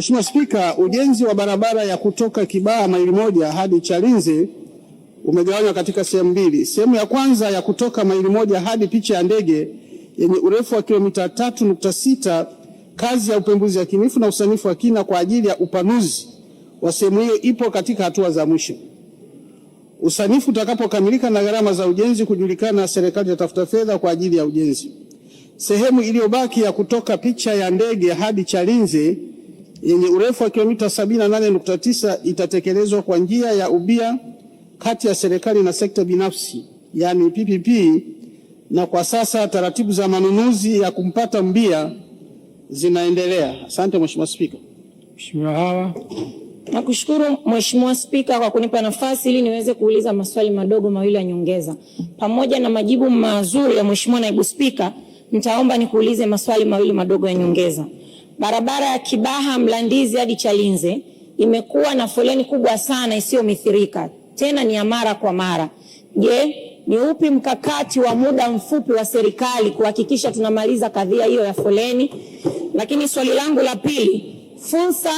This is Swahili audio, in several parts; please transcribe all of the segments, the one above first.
Mheshimiwa Spika, ujenzi wa barabara ya kutoka Kibaha maili moja hadi Chalinze umegawanywa katika sehemu mbili. Sehemu ya kwanza ya kutoka maili moja hadi picha ya ndege yenye urefu wa kilomita 3.6, kazi ya upembuzi yakinifu na usanifu wa kina kwa ajili ya upanuzi wa sehemu hiyo ipo katika hatua za mwisho. Usanifu utakapokamilika na gharama za ujenzi kujulikana, serikali itatafuta fedha kwa ajili ya ujenzi. Sehemu iliyobaki ya kutoka picha ya ndege hadi Chalinze yenye urefu wa kilomita 78.9 itatekelezwa kwa njia ya ubia kati ya serikali na sekta binafsi, yani PPP, na kwa sasa taratibu za manunuzi ya kumpata mbia zinaendelea. Asante Mheshimiwa Spika. Mheshimiwa Hawa. Nakushukuru Mheshimiwa Spika kwa kunipa nafasi ili niweze kuuliza maswali madogo mawili ya nyongeza. Pamoja na majibu mazuri ya Mheshimiwa Naibu Spika, nitaomba nikuulize maswali mawili madogo ya nyongeza. Barabara ya Kibaha Mlandizi hadi Chalinze imekuwa na foleni kubwa sana isiyomithirika, tena ni ya mara kwa mara. Je, ni upi mkakati wa muda mfupi wa serikali kuhakikisha tunamaliza kadhia hiyo ya foleni? Lakini swali langu la pili, fursa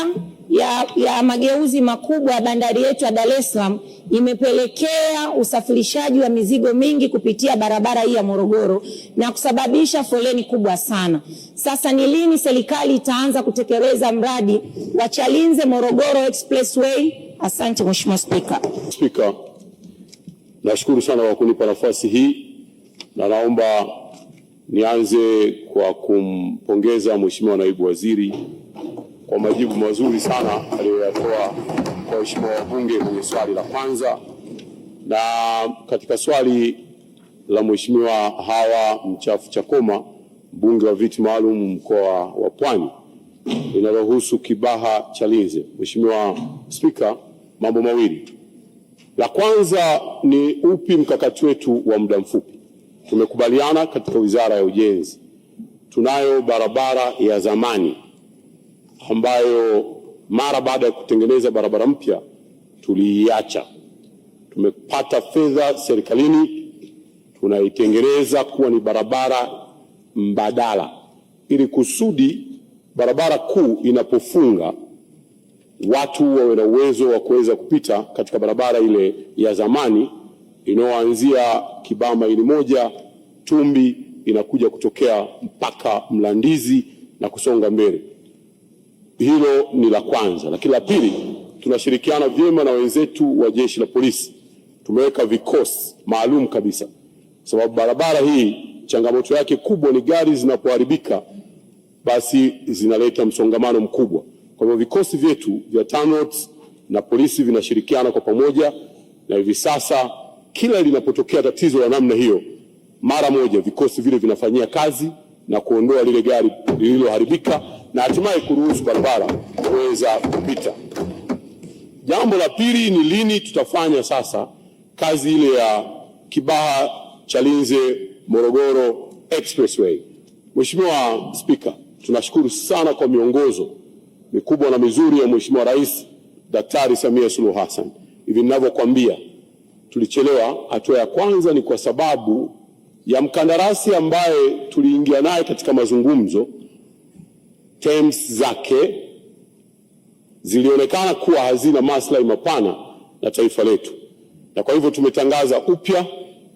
ya mageuzi makubwa ya bandari yetu ya Dar es Salaam imepelekea usafirishaji wa mizigo mingi kupitia barabara hii ya Morogoro na kusababisha foleni kubwa sana. Sasa ni lini serikali itaanza kutekeleza mradi wa Chalinze Morogoro Expressway? Asante Mheshimiwa Spika. Spika, nashukuru sana kwa kunipa nafasi hii, na naomba nianze kwa kumpongeza Mheshimiwa Naibu Waziri kwa majibu mazuri sana aliyoyatoa kwa Mheshimiwa wabunge kwenye swali la kwanza, na katika swali la Mheshimiwa Hawa Mchafu Chakoma, mbunge wa viti maalum mkoa wa Pwani, linalohusu Kibaha Chalinze. Mheshimiwa Spika, mambo mawili. La kwanza ni upi mkakati wetu wa muda mfupi? Tumekubaliana katika Wizara ya Ujenzi, tunayo barabara ya zamani ambayo mara baada ya kutengeneza barabara mpya tuliiacha. Tumepata fedha serikalini, tunaitengeneza kuwa ni barabara mbadala, ili kusudi barabara kuu inapofunga watu wawe na uwezo wa kuweza kupita katika barabara ile ya zamani inayoanzia Kibaha maili moja Tumbi, inakuja kutokea mpaka Mlandizi na kusonga mbele. Hilo ni la kwanza. Lakini la pili, tunashirikiana vyema na wenzetu wa Jeshi la Polisi. Tumeweka vikosi maalum kabisa, sababu barabara hii changamoto yake kubwa ni gari zinapoharibika basi zinaleta msongamano mkubwa. Kwa hivyo vikosi vyetu vya TANROADS na polisi vinashirikiana kwa pamoja, na hivi sasa kila linapotokea tatizo la namna hiyo, mara moja vikosi vile vinafanyia kazi na kuondoa lile gari lililoharibika na hatimaye kuruhusu barabara kuweza kupita. Jambo la pili ni lini tutafanya sasa kazi ile ya Kibaha Chalinze Morogoro Expressway. Mheshimiwa Spika, tunashukuru sana kwa miongozo mikubwa na mizuri ya Mheshimiwa Rais Daktari Samia Suluhu Hassan. Hivi ninavyokuambia, tulichelewa. Hatua ya kwanza ni kwa sababu ya mkandarasi ambaye tuliingia naye katika mazungumzo, terms zake zilionekana kuwa hazina maslahi mapana na taifa letu, na kwa hivyo tumetangaza upya,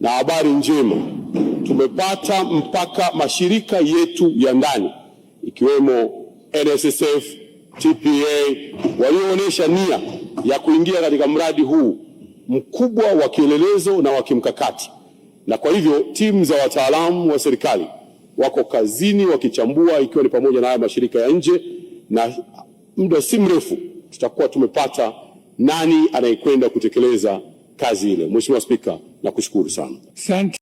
na habari njema, tumepata mpaka mashirika yetu ya ndani ikiwemo NSSF, TPA walioonyesha nia ya kuingia katika mradi huu mkubwa wa kielelezo na wa kimkakati. Na kwa hivyo timu za wataalamu wa serikali wako kazini wakichambua, ikiwa ni pamoja na haya mashirika ya nje, na muda si mrefu tutakuwa tumepata nani anayekwenda kutekeleza kazi ile. Mheshimiwa Spika, nakushukuru sana. Asante.